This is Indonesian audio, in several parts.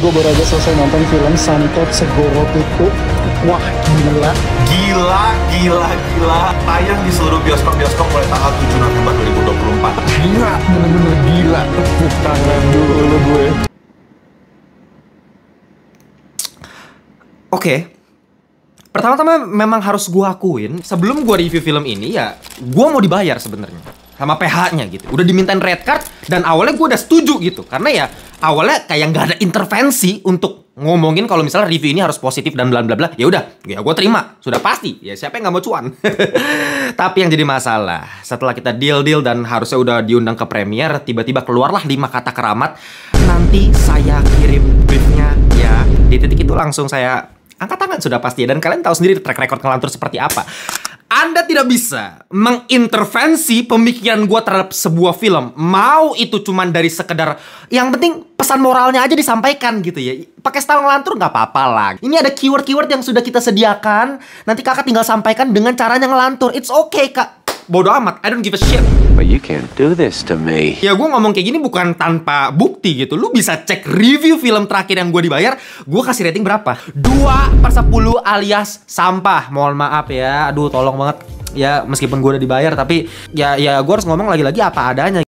gue baru aja selesai nonton film Santet Segoro Pitu. Wah, gila. Gila. Tayang di seluruh bioskop-bioskop mulai tanggal 7 November 2024. Gila, bener-bener gila. Tepuk tangan dulu gue. Oke. Pertama-tama memang harus gue akuin, sebelum gue review film ini ya, gue mau dibayar sebenarnya sama PH-nya gitu. Udah dimintain red card dan awalnya gue udah setuju gitu. Karena ya awalnya kayak nggak ada intervensi untuk ngomongin kalau misalnya review ini harus positif dan bla bla bla. Ya udah, ya gue terima. Sudah pasti. Ya siapa yang nggak mau cuan. Tapi yang jadi masalah, setelah kita deal dan harusnya udah diundang ke premier, tiba-tiba keluarlah 5 kata keramat. Nanti saya kirim briefnya ya. Di titik itu langsung saya angkat tangan sudah pasti. Dan kalian tahu sendiri track record ngelantur seperti apa. Anda tidak bisa mengintervensi pemikiran gue terhadap sebuah film. Mau itu cuman dari sekedar, yang penting pesan moralnya aja disampaikan gitu ya. Pakai style ngelantur nggak apa-apa lah. Ini ada keyword-keyword yang sudah kita sediakan. Nanti kakak tinggal sampaikan dengan caranya ngelantur. It's okay kak. Bodoh amat, I don't give a shit. But you can't do this to me. Ya gue ngomong kayak gini bukan tanpa bukti gitu. Lu bisa cek review film terakhir yang gue dibayar. Gue kasih rating berapa? 2/10 alias sampah. Mohon maaf ya. Aduh tolong banget. Ya meskipun gue udah dibayar, tapi ya gue harus ngomong lagi-lagi apa adanya.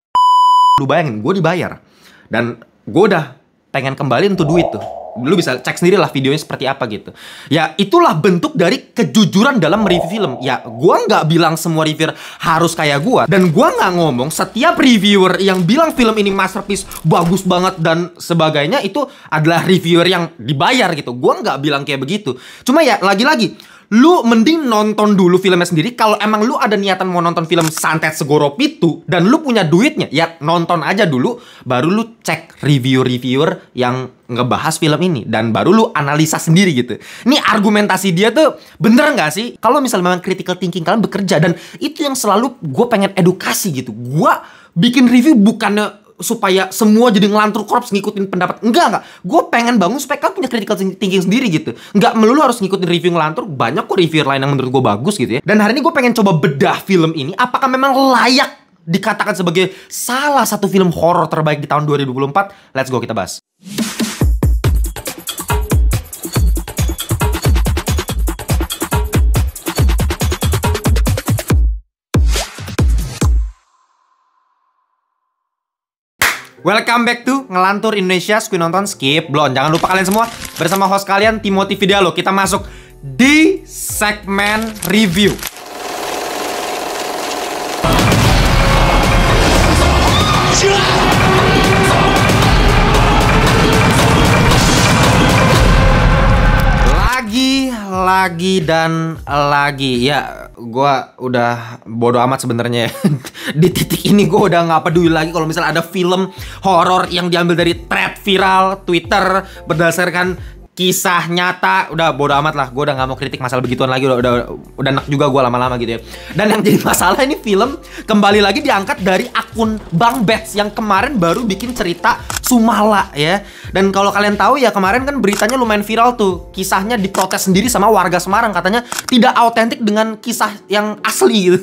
Lu bayangin, gue dibayar. Dan gue udah pengen kembaliin tuh duit tuh. Lu bisa cek sendiri lah videonya seperti apa gitu. Ya itulah bentuk dari kejujuran dalam review film. Ya gua nggak bilang semua reviewer harus kayak gua. Dan gua nggak ngomong setiap reviewer yang bilang film ini masterpiece, bagus banget dan sebagainya itu adalah reviewer yang dibayar gitu. Gua nggak bilang kayak begitu. Cuma ya lagi-lagi, lu mending nonton dulu filmnya sendiri. Kalau emang lu ada niatan mau nonton film Santet Segoro Pitu dan lu punya duitnya, ya nonton aja dulu. Baru lu cek reviewer yang ngebahas film ini. Dan baru lu analisa sendiri gitu. Ini argumentasi dia tuh bener nggak sih? Kalau misalnya memang critical thinking kalian bekerja. Dan itu yang selalu gue pengen edukasi gitu. Gue bikin review bukannya supaya semua jadi ngelantur korps ngikutin pendapat. Enggak. Gue pengen bangun supaya kalian punya critical thinking sendiri gitu. Enggak melulu harus ngikutin review ngelantur. Banyak kok reviewer lain yang menurut gue bagus gitu ya. Dan hari ini gue pengen coba bedah film ini. Apakah memang layak dikatakan sebagai salah satu film horor terbaik di tahun 2024? Let's go, kita bahas. Welcome back to Ngelantur Indonesia, Skuy Nonton Skip Belum. Jangan lupa kalian semua, bersama host kalian Timothy Vidialo. Kita masuk di segmen review. Lagi ya, gue udah bodo amat sebenarnya. Di titik ini gue udah nggak peduli lagi kalau misalnya ada film horor yang diambil dari thread viral Twitter berdasarkan kisah nyata. Udah bodo amat lah, gue udah nggak mau kritik masalah begituan lagi. Udah enak juga gue lama-lama gitu ya. Dan yang jadi masalah, ini film kembali lagi diangkat dari akun Bang Bets yang kemarin baru bikin cerita Sumala ya. Dan kalau kalian tahu ya, kemarin kan beritanya lumayan viral tuh. Kisahnya diprotes sendiri sama warga Semarang, katanya tidak autentik dengan kisah yang asli gitu.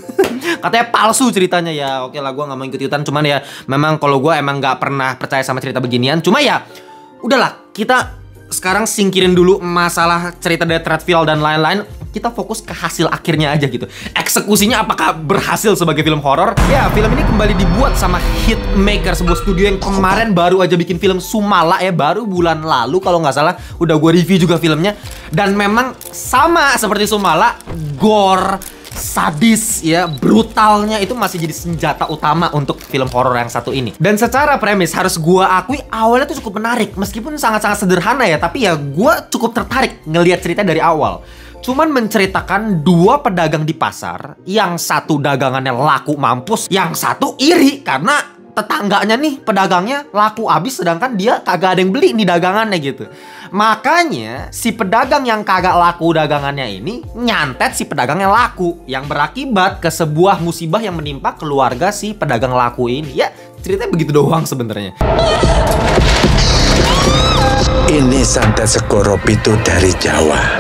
Katanya palsu ceritanya. Ya oke lah, gue nggak mau ikut-ikutan. Cuman ya memang kalau gue emang nggak pernah percaya sama cerita beginian. Cuma ya udahlah, kita sekarang singkirin dulu masalah cerita dari thread viral dan lain-lain. Kita fokus ke hasil akhirnya aja gitu. Eksekusinya apakah berhasil sebagai film horor? Ya, film ini kembali dibuat sama Hitmaker, sebuah studio yang kemarin baru aja bikin film Sumala ya, baru bulan lalu kalau nggak salah. Udah gue review juga filmnya. Dan memang sama seperti Sumala, gore, sadis ya, brutalnya itu masih jadi senjata utama untuk film horor yang satu ini. Dan secara premis harus gua akui awalnya tuh cukup menarik. Meskipun sangat-sangat sederhana ya, tapi ya gua cukup tertarik ngelihat cerita dari awal. Cuman menceritakan dua pedagang di pasar, yang satu dagangannya laku mampus, yang satu iri karena tetangganya nih pedagangnya laku abis, sedangkan dia kagak ada yang beli nih dagangannya gitu. Makanya si pedagang yang kagak laku dagangannya ini nyantet si pedagang yang laku, yang berakibat ke sebuah musibah yang menimpa keluarga si pedagang laku ini. Ya ceritanya begitu doang sebenarnya. Ini Santet Segoro Pitu dari Jawa.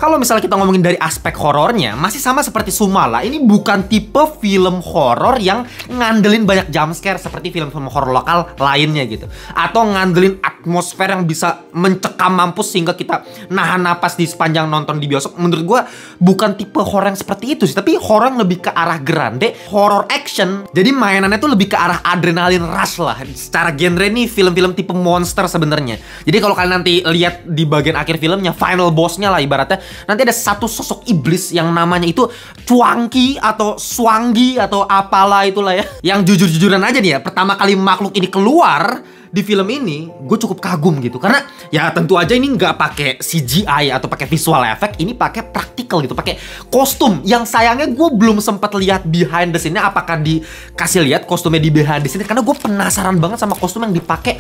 Kalau misalnya kita ngomongin dari aspek horornya, masih sama seperti Sumala. Ini bukan tipe film horor yang ngandelin banyak jumpscare seperti film-film horor lokal lainnya gitu. Atau ngandelin atmosfer yang bisa mencekam mampus sehingga kita nahan napas di sepanjang nonton di bioskop. Menurut gue bukan tipe horor yang seperti itu sih, tapi horor yang lebih ke arah grande, horror action. Jadi mainannya tuh lebih ke arah adrenalin rush lah. Secara genre nih film-film tipe monster sebenarnya. Jadi kalau kalian nanti lihat di bagian akhir filmnya, final bossnya lah ibaratnya, nanti ada satu sosok iblis yang namanya itu Cuangki atau Swangi atau apalah itulah ya. Yang jujur-jujuran aja nih ya, pertama kali makhluk ini keluar di film ini, gue cukup kagum gitu. Karena ya tentu aja ini nggak pakai CGI atau pakai visual effect, ini pakai praktikal gitu, pakai kostum. Yang sayangnya gue belum sempat lihat behind the scene-nya, apakah dikasih lihat kostumnya di behind the scene, karena gue penasaran banget sama kostum yang dipakai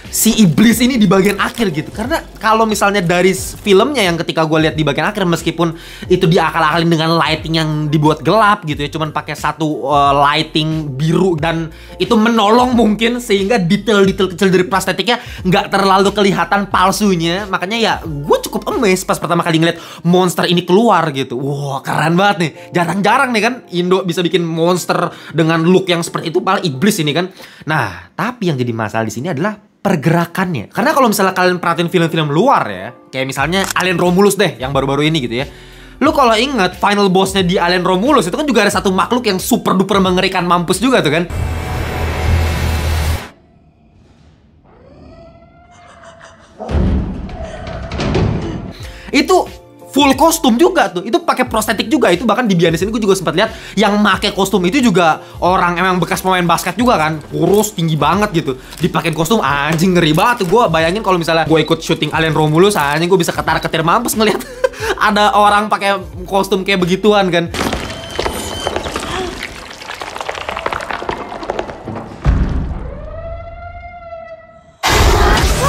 si iblis ini di bagian akhir gitu. Karena kalau misalnya dari filmnya yang ketika gue lihat di bagian akhir, meskipun itu diakal-akalin dengan lighting yang dibuat gelap gitu ya, cuman pakai satu lighting biru, dan itu menolong mungkin sehingga detail-detail kecil dari prostetiknya nggak terlalu kelihatan palsunya. Makanya ya gue cukup amazed pas pertama kali ngeliat monster ini keluar gitu. Wah, keren banget nih. Jarang-jarang nih kan Indo bisa bikin monster dengan look yang seperti itu, malah iblis ini kan. Nah, tapi yang jadi masalah di sini adalah pergerakannya. Karena kalau misalnya kalian perhatiin film-film luar ya, kayak misalnya Alien Romulus deh yang baru-baru ini gitu ya. Lu kalau inget final bossnya di Alien Romulus itu kan juga ada satu makhluk yang super duper mengerikan mampus juga tuh kan. Itu full kostum juga tuh, itu pakai prostetik juga. Itu bahkan di behind the scene gue juga sempat lihat yang make kostum itu juga orang emang bekas pemain basket juga kan, kurus tinggi banget gitu, dipakein kostum. Anjing, ngeri banget tuh. Gue bayangin kalau misalnya gue ikut syuting Alien Romulus, anjing gue bisa ketar-ketir mampus ngelihat ada orang pakai kostum kayak begituan kan.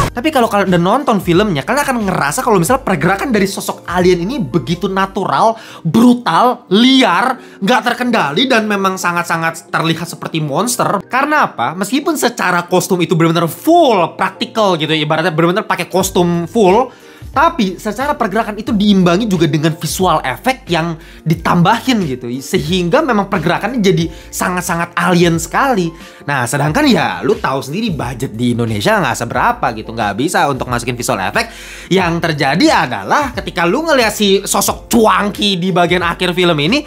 Tapi kalau kalian udah nonton filmnya, kalian akan ngerasa kalau misalnya pergerakan dari sosok alien ini begitu natural, brutal, liar, nggak terkendali, dan memang sangat-sangat terlihat seperti monster. Karena apa? Meskipun secara kostum itu benar-benar full practical gitu, ibaratnya benar-benar pakai kostum full, tapi secara pergerakan itu diimbangi juga dengan visual effect yang ditambahin gitu, sehingga memang pergerakannya jadi sangat-sangat alien sekali. Nah, sedangkan ya lu tahu sendiri budget di Indonesia nggak seberapa gitu, nggak bisa untuk masukin visual effect. Yang terjadi adalah ketika lu ngeliat si sosok Cuangki di bagian akhir film ini,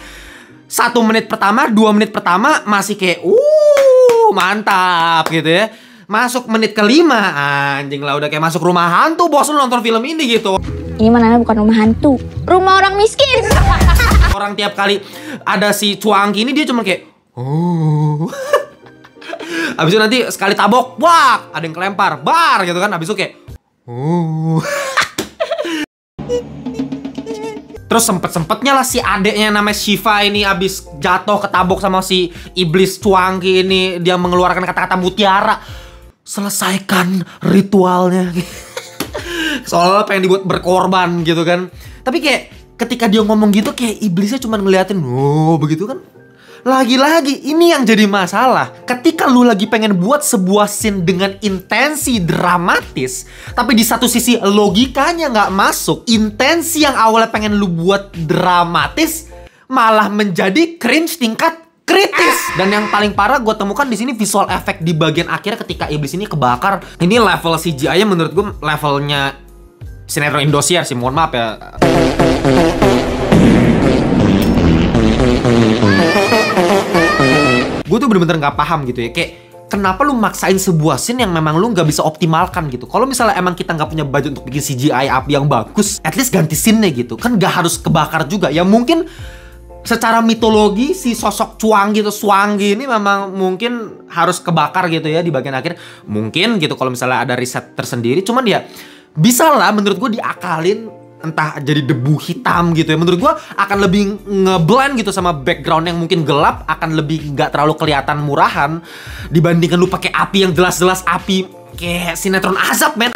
1 menit pertama, 2 menit pertama masih kayak mantap gitu ya. Masuk menit ke-5, anjing lah udah kayak masuk rumah hantu bos lu nonton film ini gitu. Ini mana bukan rumah hantu, rumah orang miskin. Orang tiap kali ada si Cuangki ini dia cuma kayak abis itu nanti sekali tabok, wah ada yang kelempar, bar gitu kan. Abis itu kayak terus sempet-sempetnya lah si adeknya namanya Shiva ini abis jatuh ketabok sama si iblis Cuangki ini, dia mengeluarkan kata-kata mutiara. Selesaikan ritualnya. Soalnya pengen dibuat berkorban gitu kan. Tapi kayak ketika dia ngomong gitu, kayak iblisnya cuma ngeliatin, begitu kan. Lagi-lagi ini yang jadi masalah. Ketika lu lagi pengen buat sebuah scene dengan intensi dramatis, tapi di satu sisi logikanya nggak masuk, intensi yang awalnya pengen lu buat dramatis malah menjadi cringe tingkat kritis. Dan yang paling parah gue temukan di sini visual effect di bagian akhir ketika iblis ini kebakar. Ini level CGI-nya menurut gue levelnya sinetron Indosiar sih, mohon maaf ya. Gue tuh bener-bener nggak paham gitu ya, kayak kenapa lu maksain sebuah scene yang memang lu nggak bisa optimalkan gitu. Kalau misalnya emang kita nggak punya budget untuk bikin CGI api yang bagus, at least ganti scene-nya gitu kan, nggak harus kebakar juga. Ya mungkin secara mitologi si sosok Cuangki atau Swangi ini memang mungkin harus kebakar gitu ya di bagian akhir. Mungkin gitu kalau misalnya ada riset tersendiri. Cuman ya bisa lah menurut gue diakalin, entah jadi debu hitam gitu ya. Menurut gue akan lebih ngeblend gitu sama background yang mungkin gelap, akan lebih nggak terlalu kelihatan murahan dibandingkan lu pakai api yang jelas-jelas api kayak sinetron azab, men.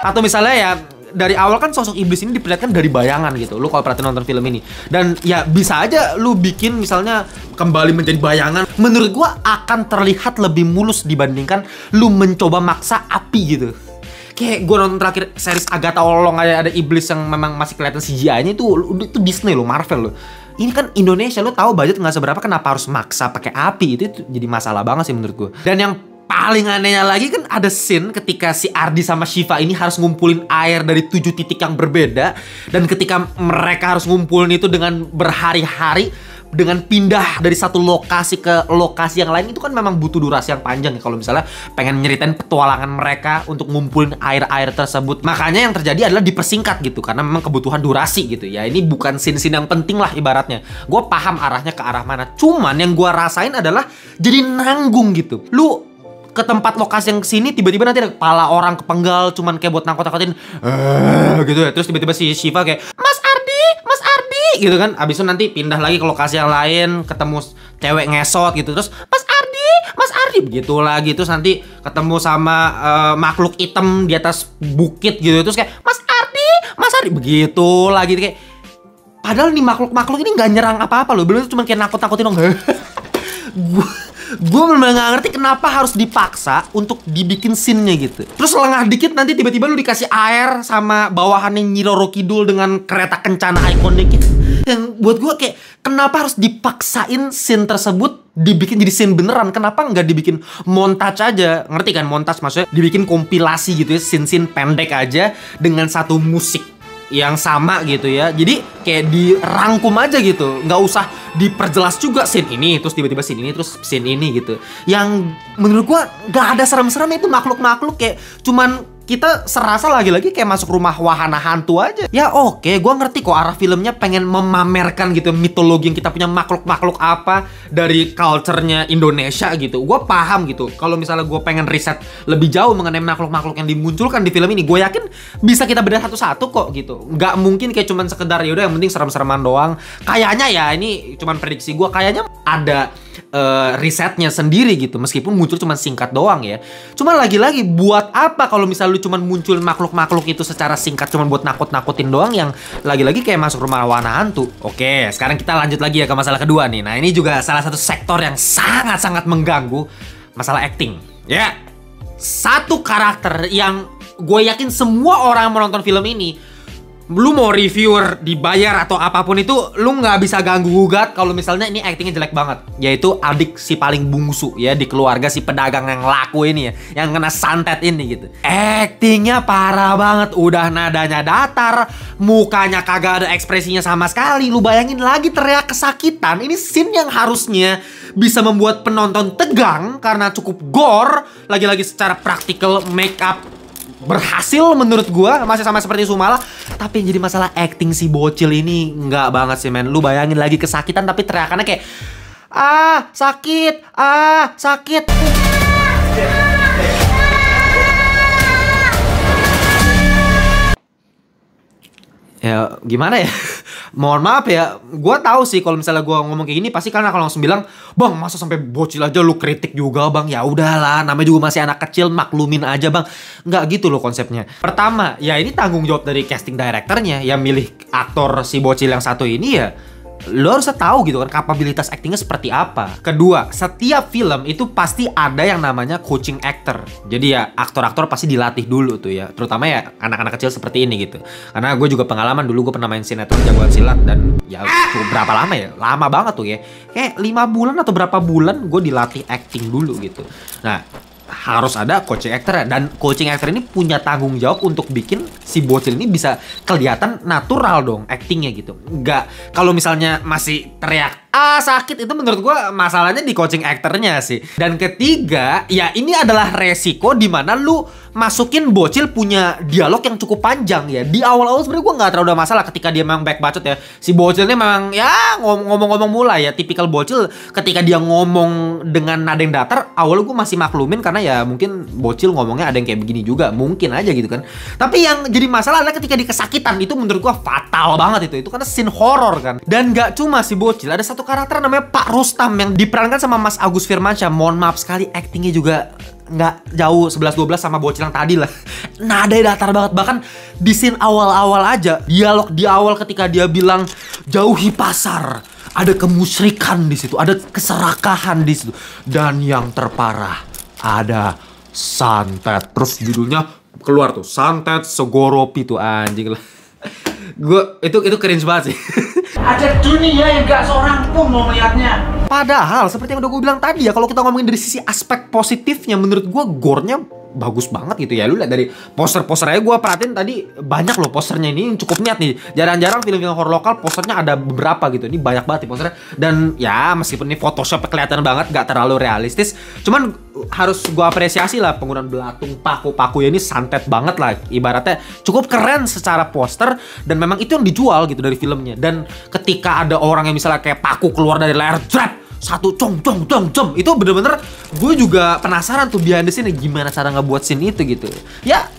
Atau misalnya ya dari awal kan sosok iblis ini diperlihatkan dari bayangan gitu. Lu kalau perhatiin nonton film ini, dan ya bisa aja lu bikin misalnya kembali menjadi bayangan. Menurut gua akan terlihat lebih mulus dibandingkan lu mencoba maksa api gitu. kayak gue nonton terakhir series Agatha Olong ada iblis yang memang masih kelihatan CGI-nya itu Disney loh, Marvel loh. Ini kan Indonesia, lo tahu budget nggak seberapa, kenapa harus maksa pakai api? Itu jadi masalah banget sih menurut gue. Dan yang paling anehnya lagi kan ada scene ketika si Ardi sama Shiva ini harus ngumpulin air dari 7 titik yang berbeda. Dan ketika mereka harus ngumpulin itu dengan berhari-hari, dengan pindah dari satu lokasi ke lokasi yang lain, itu kan memang butuh durasi yang panjang ya kalau misalnya pengen nyeritain petualangan mereka untuk ngumpulin air-air tersebut. Makanya yang terjadi adalah dipersingkat gitu, karena memang kebutuhan durasi gitu ya. Ini bukan scene-scene yang penting lah ibaratnya. Gue paham arahnya ke arah mana, cuman yang gue rasain adalah jadi nanggung gitu. Lu ke tempat lokasi yang kesini, tiba-tiba nanti ada kepala orang kepenggal cuman kayak buat nangkut-nangkutin gitu ya. Terus tiba-tiba si Shiva kayak Mas Ardi gitu kan. Abis itu nanti pindah lagi ke lokasi yang lain, ketemu cewek ngesot gitu. Terus Mas Ardi begitu lagi. Terus nanti ketemu sama makhluk hitam di atas bukit gitu. Terus kayak Mas Ardi begitu lagi. Kayak padahal nih makhluk ini nggak nyerang apa-apa loh. Belum cuma kayak nakut-nakutin dong. Gue bener-bener gak ngerti kenapa harus dipaksa untuk dibikin scene-nya gitu. Terus lengah dikit nanti tiba-tiba lu dikasih air sama bawahannya Nyi Roro Kidul dengan kereta kencana ikonik gitu. Yang buat gue kayak kenapa harus dipaksain scene tersebut dibikin jadi scene beneran? Kenapa nggak dibikin montage aja? Ngerti kan montage maksudnya? Dibikin kompilasi gitu ya, scene-scene pendek aja dengan satu musik yang sama gitu ya. Jadi kayak dirangkum aja gitu, nggak usah diperjelas juga scene ini terus tiba-tiba scene ini terus scene ini gitu. Yang menurut gua nggak ada serem-serem, itu makhluk-makhluk kayak cuman kita serasa lagi-lagi kayak masuk rumah wahana hantu aja. Ya oke, gue ngerti kok arah filmnya pengen memamerkan gitu mitologi yang kita punya, makhluk-makhluk apa dari culture-nya Indonesia gitu. Gue paham gitu. Kalau misalnya gue pengen riset lebih jauh mengenai makhluk-makhluk yang dimunculkan di film ini, gue yakin bisa kita bedah satu-satu kok gitu. Nggak mungkin kayak cuman sekedar yaudah yang penting serem-sereman doang. Kayaknya ya ini cuman prediksi gue, kayaknya ada risetnya sendiri gitu, meskipun muncul cuma singkat doang ya. Cuma lagi-lagi buat apa kalau misalnya lu cuma muncul makhluk-makhluk itu secara singkat cuma buat nakut-nakutin doang, yang lagi-lagi kayak masuk rumah wahana hantu. Oke, sekarang kita lanjut lagi ya ke masalah kedua nih. Nah ini juga salah satu sektor yang sangat-sangat mengganggu, masalah acting. Ya, satu karakter yang gue yakin semua orang yang menonton film ini, lu mau reviewer dibayar atau apapun itu, lu nggak bisa ganggu gugat kalau misalnya ini actingnya jelek banget. Yaitu adik si paling bungsu ya di keluarga si pedagang yang laku ini ya, yang kena santet ini gitu. Actingnya parah banget, udah nadanya datar, mukanya kagak ada ekspresinya sama sekali. Lu bayangin lagi teriak kesakitan. Ini scene yang harusnya bisa membuat penonton tegang karena cukup gore, lagi-lagi secara praktikal make up berhasil menurut gua, masih sama seperti Sumala. Tapi yang jadi masalah acting si bocil ini nggak banget sih men. Lu bayangin lagi kesakitan tapi teriakannya kayak sakit. Ya gimana ya? Mohon maaf ya, gue tahu sih kalau misalnya gue ngomong kayak gini pasti kalian akan langsung bilang, bang masa sampai bocil aja lu kritik juga bang. Ya udahlah, namanya juga masih anak kecil, maklumin aja bang. Nggak gitu loh konsepnya. Pertama, ya ini tanggung jawab dari casting directornya yang milih aktor si bocil yang satu ini ya. Lo harus tahu gitu kan kapabilitas aktingnya seperti apa. Kedua, setiap film itu pasti ada yang namanya coaching actor. Jadi ya aktor-aktor pasti dilatih dulu tuh ya, terutama ya anak-anak kecil seperti ini gitu. Karena gue juga pengalaman dulu, gue pernah main sinetron Jagoan Silat. Dan ya cukup berapa lama ya, lama banget tuh ya, kayak 5 bulan atau berapa bulan gue dilatih acting dulu gitu. Nah harus ada coaching actor, dan coaching actor ini punya tanggung jawab untuk bikin si bocil ini bisa kelihatan natural dong actingnya gitu. Nggak kalau misalnya masih teriak sakit, itu menurut gue masalahnya di coaching actornya sih. Dan ketiga, ya ini adalah resiko dimana lu masukin bocil punya dialog yang cukup panjang ya. Di awal-awal sebenarnya gue nggak terlalu ada masalah ketika dia memang back bacot ya. Si bocilnya memang ya ngomong-ngomong mulai ya, tipikal bocil ketika dia ngomong dengan nada yang datar, awalnya gue masih maklumin karena ya mungkin bocil ngomongnya ada yang kayak begini juga, mungkin aja gitu kan. Tapi yang jadi masalah adalah ketika di kesakitan, itu menurut gue fatal banget itu karena scene horror kan. Dan nggak cuma si bocil, ada satu karakter namanya Pak Rustam yang diperankan sama Mas Agus Firmansyah. Mohon maaf sekali, actingnya juga nggak jauh 11-12 sama bocil yang tadi lah. Nadanya datar banget. Bahkan di scene awal-awal aja, dialog di awal ketika dia bilang jauhi pasar, ada kemusyrikan di situ, ada keserakahan di situ, dan yang terparah ada santet. Terus judulnya keluar tuh santet segoropi tuh anjing lah. Gue itu cringe banget sih. Ada dunia yang gak seorang pun mau melihatnya. Padahal seperti yang udah gue bilang tadi ya, kalau kita ngomongin dari sisi aspek positifnya, menurut gue gore-nya bagus banget gitu ya. Lu lihat dari poster-poster aja, gue perhatiin tadi banyak loh posternya ini, cukup niat nih. Jarang-jarang film-film horor lokal posternya ada beberapa gitu. Ini banyak banget nih posternya. Dan ya meskipun ini Photoshop kelihatan banget, gak terlalu realistis, cuman harus gue apresiasi lah penggunaan belatung paku-paku ya, ini santet banget lah. Ibaratnya cukup keren secara poster, dan memang itu yang dijual gitu dari filmnya. Dan ketika ada orang yang misalnya kayak paku keluar dari layar, drap, satu cong, itu bener-bener gue juga penasaran tuh behind the scene gimana cara ngebuat scene itu gitu. Ya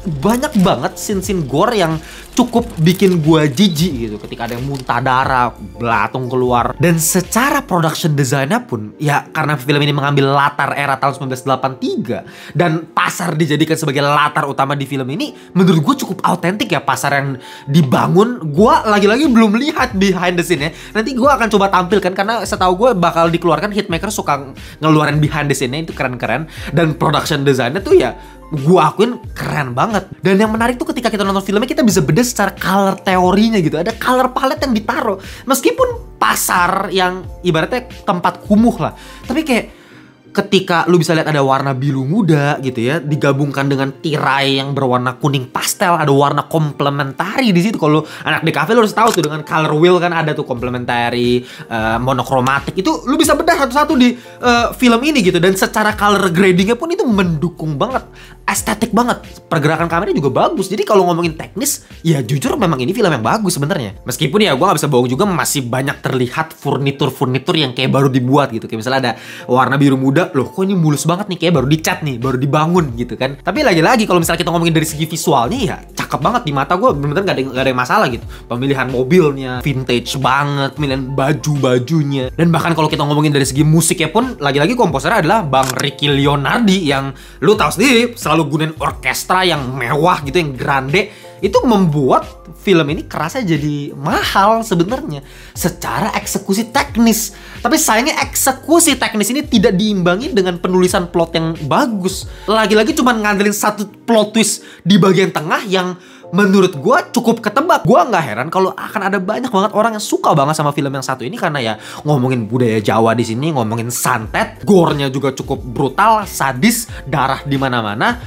banyak banget scene-scene gore yang cukup bikin gue jijik gitu, ketika ada yang muntah darah, belatung keluar. Dan secara production design-nya pun ya, karena film ini mengambil latar era tahun 1983 dan pasar dijadikan sebagai latar utama di film ini, menurut gue cukup autentik ya pasar yang dibangun. Gue lagi-lagi belum lihat behind the scene-nya, nanti gue akan coba tampilkan karena setahu gue bakal dikeluarkan, Hitmaker suka ngeluarin behind the scene-nya, itu keren-keren. Dan production design-nya tuh ya gue akuin keren banget. Dan yang menarik tuh ketika kita nonton filmnya, kita bisa bedah secara color teorinya gitu. Ada color palette yang ditaruh. Meskipun pasar yang ibaratnya tempat kumuh lah, tapi kayak ketika lu bisa lihat ada warna biru muda gitu ya, digabungkan dengan tirai yang berwarna kuning pastel, ada warna komplementari di situ. Kalau anak DKV lu harus tahu tuh, dengan color wheel kan ada tuh komplementari, monokromatik. Itu lu bisa bedah satu-satu di film ini gitu. Dan secara color gradingnya pun itu mendukung banget, estetik banget. Pergerakan kameranya juga bagus. Jadi kalau ngomongin teknis, ya jujur memang ini film yang bagus sebenarnya. Meskipun ya gue nggak bisa bohong juga, masih banyak terlihat furnitur yang kayak baru dibuat gitu. Kayak misalnya ada warna biru muda, loh kok ini mulus banget nih, kayak baru dicat nih, baru dibangun gitu kan. Tapi lagi-lagi kalau misalnya kita ngomongin dari segi visualnya, ya cakep banget di mata gue, bener-bener gak ada yang masalah gitu. Pemilihan mobilnya vintage banget, pemilihan baju-bajunya. Dan bahkan kalau kita ngomongin dari segi musiknya pun, lagi-lagi komposernya adalah Bang Ricky Leonardi, yang lu tahu sendiri selalu gunain orkestra yang mewah gitu, yang grande. Itu membuat film ini kerasa jadi mahal sebenarnya secara eksekusi teknis. Tapi sayangnya eksekusi teknis ini tidak diimbangi dengan penulisan plot yang bagus. Lagi-lagi cuma ngandelin satu plot twist di bagian tengah yang menurut gue cukup ketebak. Gue nggak heran kalau akan ada banyak banget orang yang suka banget sama film yang satu ini, karena ya ngomongin budaya Jawa di sini, ngomongin santet, gore-nya juga cukup brutal, sadis, darah di mana-mana,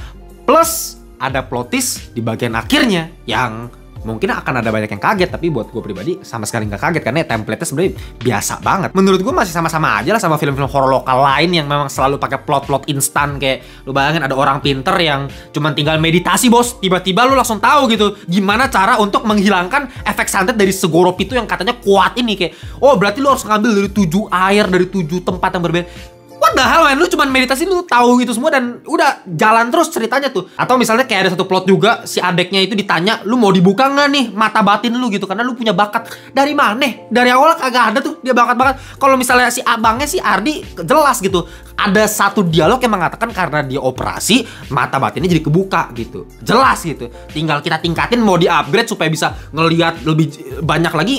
plus ada plot twist di bagian akhirnya yang mungkin akan ada banyak yang kaget. Tapi buat gue pribadi sama sekali nggak kaget, karena template-nya sebenarnya biasa banget. Menurut gue masih sama-sama aja lah sama film-film horor lokal lain yang memang selalu pakai plot-plot instan. Kayak lu bayangin ada orang pinter yang cuman tinggal meditasi bos, tiba-tiba lu langsung tahu gitu gimana cara untuk menghilangkan efek santet dari segorop itu yang katanya kuat ini. Kayak oh berarti lu harus ngambil dari 7 air, dari 7 tempat yang berbeda. What the hell man, lu cuman meditasi, lu tahu gitu semua dan udah jalan terus ceritanya tuh. Atau misalnya kayak ada satu plot juga, si adeknya itu ditanya, lu mau dibuka nggak nih mata batin lu gitu, karena lu punya bakat. Dari mana? Dari awal kagak ada tuh dia bakat-bakat. Kalau misalnya si abangnya si Ardi jelas gitu, ada satu dialog yang mengatakan karena dia operasi mata batinnya jadi kebuka gitu, jelas gitu. Tinggal kita tingkatin mau di upgrade supaya bisa ngelihat lebih banyak lagi.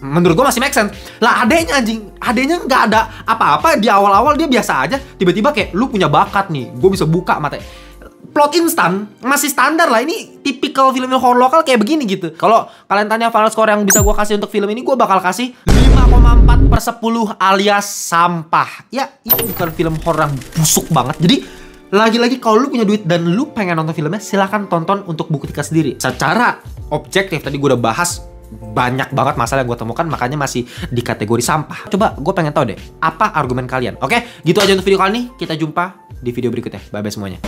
Menurut gue masih make sense. Lah adenya anjing, adenya nggak ada apa-apa di awal-awal, dia biasa aja. Tiba-tiba kayak lu punya bakat nih, gue bisa buka mata. Plot instan masih standar lah. Ini tipikal film horor lokal kayak begini gitu. Kalau kalian tanya final score yang bisa gue kasih untuk film ini, gue bakal kasih 5,4/10 alias sampah. Ya ini bukan film horor yang busuk banget. Jadi lagi-lagi kalau lu punya duit dan lu pengen nonton filmnya, silahkan tonton untuk buktikan sendiri. Secara objektif tadi gue udah bahas banyak banget masalah yang gue temukan, makanya masih di kategori sampah. Coba gue pengen tahu deh, apa argumen kalian? Oke, gitu aja untuk video kali ini. Kita jumpa di video berikutnya. Bye-bye semuanya.